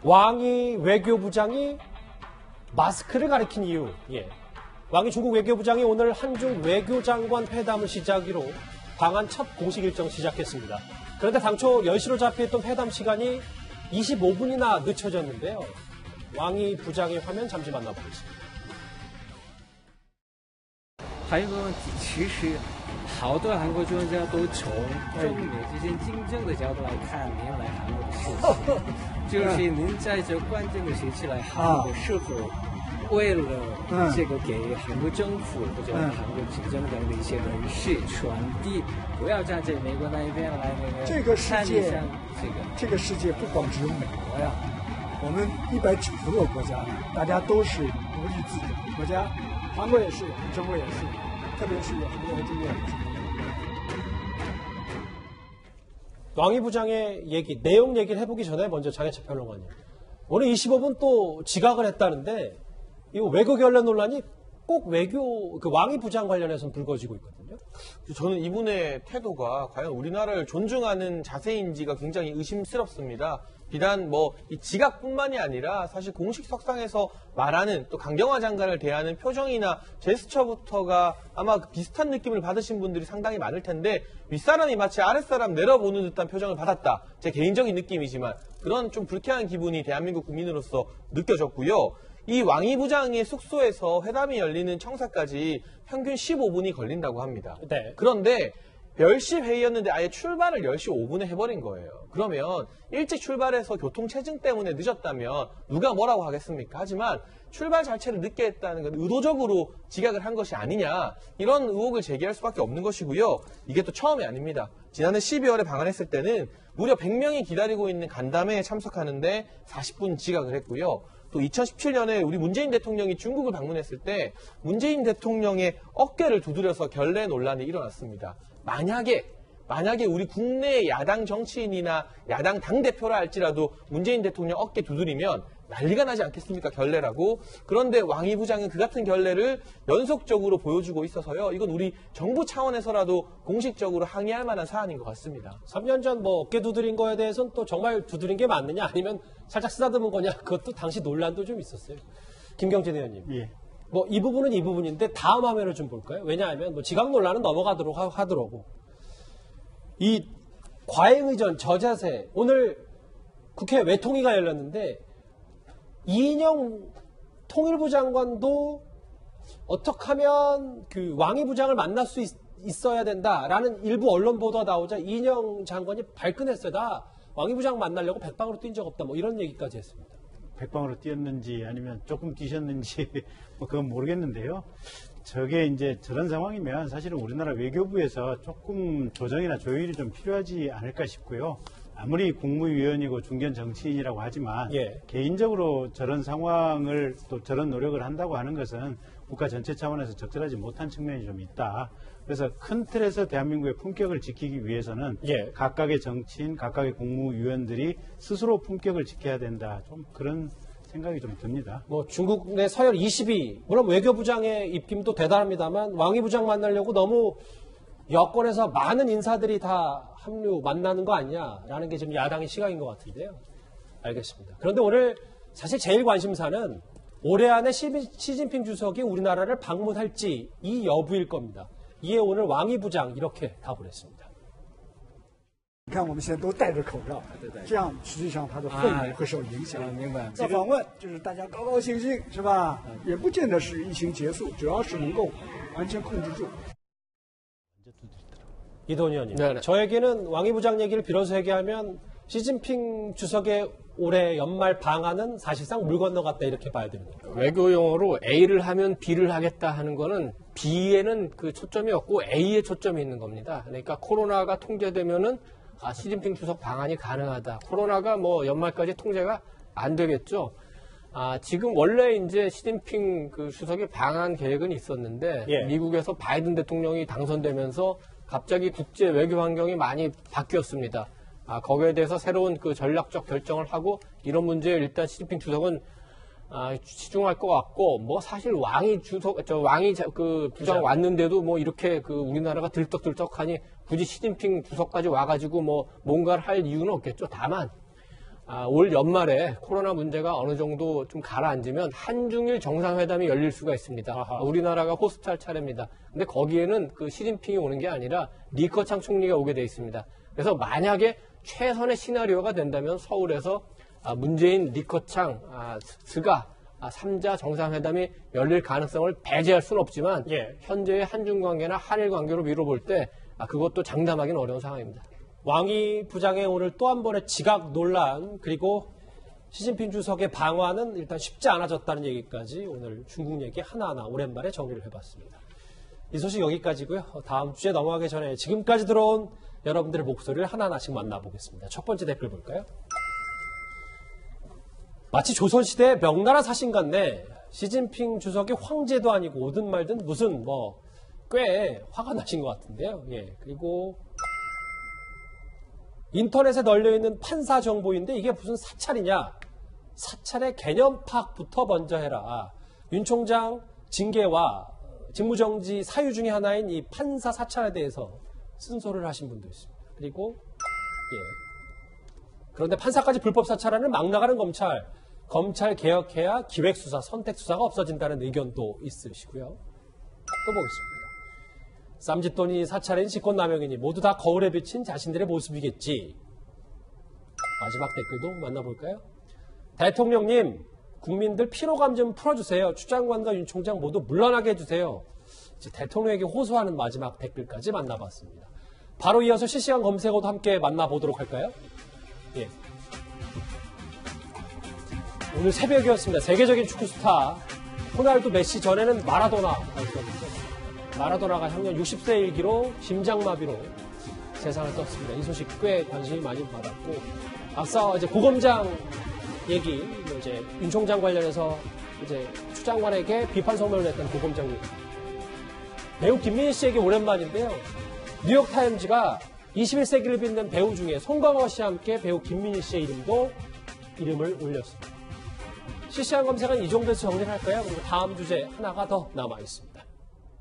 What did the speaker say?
왕이 외교부장이 마스크를 가리킨 이유. 예. 왕이 중국 외교부장이 오늘 한중 외교장관 회담을 시작으로 방한 첫 공식 일정 시작했습니다. 그런데 당초 10시로 잡혀있던 회담 시간이 25분이나 늦춰졌는데요. 왕이 부장의 화면 잠시 만나보겠습니다. 还有一个问题，其实好多韩国专家都从中美之间竞争的角度来看您来韩国的事情，就是您在这关键的时期来韩国，是否为了这个给韩国政府或者韩国执政党的一些人士传递，不要站在美国那一边来那个这个世界，这个世界不光只有美国呀，我们190多个国家，大家都是独立自主的国家。 韩国也是，中国也是，特别是有很多人经验。 왕이 부장의 얘기, 내용 얘기를 해보기 전에 먼저 장혜철 평론가님. 오늘 25분 또 지각을 했다는데, 이 외교 결례 논란이 꼭 외교, 왕이 부장 관련해서는 불거지고 있거든요. 저는 이분의 태도가 과연 우리나라를 존중하는 자세인지가 굉장히 의심스럽습니다. 비단 이 지각뿐만이 아니라 사실 공식 석상에서 말하는 또 강경화 장관을 대하는 표정이나 제스처부터가 아마 비슷한 느낌을 받으신 분들이 상당히 많을 텐데 윗사람이 마치 아랫사람 내려보는 듯한 표정을 받았다. 제 개인적인 느낌이지만 그런 좀 불쾌한 기분이 대한민국 국민으로서 느껴졌고요. 이 왕이 부장의 숙소에서 회담이 열리는 청사까지 평균 15분이 걸린다고 합니다. 네. 그런데 10시 회의였는데 아예 출발을 10시 5분에 해버린 거예요. 그러면 일찍 출발해서 교통체증 때문에 늦었다면 누가 뭐라고 하겠습니까? 하지만 출발 자체를 늦게 했다는 건 의도적으로 지각을 한 것이 아니냐 이런 의혹을 제기할 수밖에 없는 것이고요. 이게 또 처음이 아닙니다. 지난해 12월에 방한했을 때는 무려 100명이 기다리고 있는 간담회에 참석하는데 40분 지각을 했고요. 또 2017년에 우리 문재인 대통령이 중국을 방문했을 때 문재인 대통령의 어깨를 두드려서 결례 논란이 일어났습니다. 만약에 우리 국내 야당 정치인이나 야당 당대표라 할지라도 문재인 대통령 어깨 두드리면 난리가 나지 않겠습니까? 결례라고. 그런데 왕이 부장은 그 같은 결례를 연속적으로 보여주고 있어서요. 이건 우리 정부 차원에서라도 공식적으로 항의할 만한 사안인 것 같습니다. 3년 전 어깨 두드린 거에 대해서는 또 정말 두드린 게 맞느냐 아니면 살짝 쓰다듬은 거냐 그것도 당시 논란도 좀 있었어요. 김경진 의원님. 예. 이 부분은 이 부분인데 다음 화면을 좀 볼까요? 왜냐하면 지각 논란은 넘어가도록 하더라고. 이 과잉의전 저자세 오늘 국회 외통위가 열렸는데 이인영 통일부 장관도 어떻게 하면 왕이 부장을 만날 수 있어야 된다라는 일부 언론 보도가 나오자 이인영 장관이 발끈했어요. 나 왕이 부장 만나려고 백방으로 뛴 적 없다. 이런 얘기까지 했습니다. 백방으로 뛰었는지 아니면 조금 뛰셨는지 그건 모르겠는데요. 저게 이제 저런 상황이면 사실은 우리나라 외교부에서 조금 조정이나 조율이 좀 필요하지 않을까 싶고요. 아무리 국무위원이고 중견 정치인이라고 하지만 개인적으로 저런 상황을 또 저런 노력을 한다고 하는 것은 국가 전체 차원에서 적절하지 못한 측면이 좀 있다. 그래서 큰 틀에서 대한민국의 품격을 지키기 위해서는 각각의 정치인, 각각의 국무위원들이 스스로 품격을 지켜야 된다. 좀 그런 생각이 좀 듭니다. 중국 내 서열 20위, 물론 외교부장의 입김도 대단합니다만 왕이 부장 만나려고 너무 여권에서 많은 인사들이 다 만나는 거 아니냐라는 게 지금 야당의 시각인 것 같은데요. 알겠습니다. 그런데 오늘 사실 제일 관심사는 올해 안에 시진핑 주석이 우리나라를 방문할지 이 여부일 겁니다. 이에 오늘 왕이 부장 이렇게 답을 했습니다. 你看我们现在都戴着口罩，这样实际上它的氛围会受影响。明白。这访问就是大家高高兴兴，是吧？也不见得是疫情结束，主要是能够完全控制住。 이도훈 의원님, 저에게는 왕이 부장 얘기를 빌어서 얘기하면 시진핑 주석의 올해 연말 방안은 사실상 물 건너갔다 이렇게 봐야 됩니다. 외교 용어로 A를 하면 B를 하겠다 하는 거는 B에는 그 초점이 없고 A에 초점이 있는 겁니다. 그러니까 코로나가 통제되면은 시진핑 주석 방안이 가능하다. 코로나가 연말까지 통제가 안 되겠죠. 지금 원래 이제 시진핑 주석의 방한 계획은 있었는데 미국에서 바이든 대통령이 당선되면서 갑자기 국제 외교 환경이 많이 바뀌었습니다. 거기에 대해서 새로운 전략적 결정을 하고 이런 문제에 일단 시진핑 주석은 치중할 것 같고 사실 왕이 부장 왔는데도 이렇게 우리나라가 들떡들떡하니 굳이 시진핑 주석까지 와가지고 뭔가를 할 이유는 없겠죠. 다만 올 연말에 코로나 문제가 어느 정도 좀 가라앉으면 한중일 정상회담이 열릴 수가 있습니다. 아하. 우리나라가 호스트할 차례입니다. 근데 거기에는 그 시진핑이 오는 게 아니라 리커창 총리가 오게 돼 있습니다. 그래서 만약에 최선의 시나리오가 된다면 서울에서 문재인, 리커창, 스가 3자 정상회담이 열릴 가능성을 배제할 수는 없지만 예. 현재의 한중 관계나 한일 관계로 미뤄볼 때 그것도 장담하기는 어려운 상황입니다. 왕이 부장의 오늘 또 한 번의 지각 논란 그리고 시진핑 주석의 방화는 일단 쉽지 않아졌다는 얘기까지 오늘 중국 얘기 하나하나 오랜만에 정리를 해봤습니다. 이 소식 여기까지고요. 다음 주에 넘어가기 전에 지금까지 들어온 여러분들의 목소리를 하나하나씩 만나보겠습니다. 첫 번째 댓글 볼까요? 마치 조선시대 명나라 사신 같네. 시진핑 주석이 황제도 아니고 오든 말든 무슨 꽤 화가 나신 것 같은데요. 예. 그리고 인터넷에 널려있는 판사 정보인데 이게 무슨 사찰이냐. 사찰의 개념 파악부터 먼저 해라. 윤 총장 징계와 직무정지 사유 중에 하나인 이 판사 사찰에 대해서 쓴소리를 하신 분도 있습니다. 그리고 그런데 판사까지 불법 사찰하는 막 나가는 검찰 개혁해야 기획수사, 선택수사가 없어진다는 의견도 있으시고요. 또 보겠습니다. 쌈짓돈이 사찰인 직권남용이니 모두 다 거울에 비친 자신들의 모습이겠지. 마지막 댓글도 만나볼까요? 대통령님, 국민들 피로감 좀 풀어주세요. 추 장관과 윤 총장 모두 물러나게 해주세요. 이제 대통령에게 호소하는 마지막 댓글까지 만나봤습니다. 바로 이어서 실시간 검색어도 함께 만나보도록 할까요? 예. 오늘 새벽이었습니다. 세계적인 축구 스타 호날두 메시 전에는 마라도나가 작년 60세 일기로 심장마비로 세상을 떴습니다. 이 소식 꽤 관심이 많이 받았고 앞서 이제 고검장 얘기 이제 윤 총장 관련해서 이제 추 장관에게 비판 선언을 냈던 고검장 얘기. 배우 김민희 씨에게 오랜만인데요. 뉴욕타임즈가 21세기를 빛낸 배우 중에 송강호 씨와 함께 배우 김민희 씨의 이름을 올렸습니다. 실시간 검색은 이 정도에서 정리를 할까요? 그리고 다음 주제 하나가 더 남아있습니다.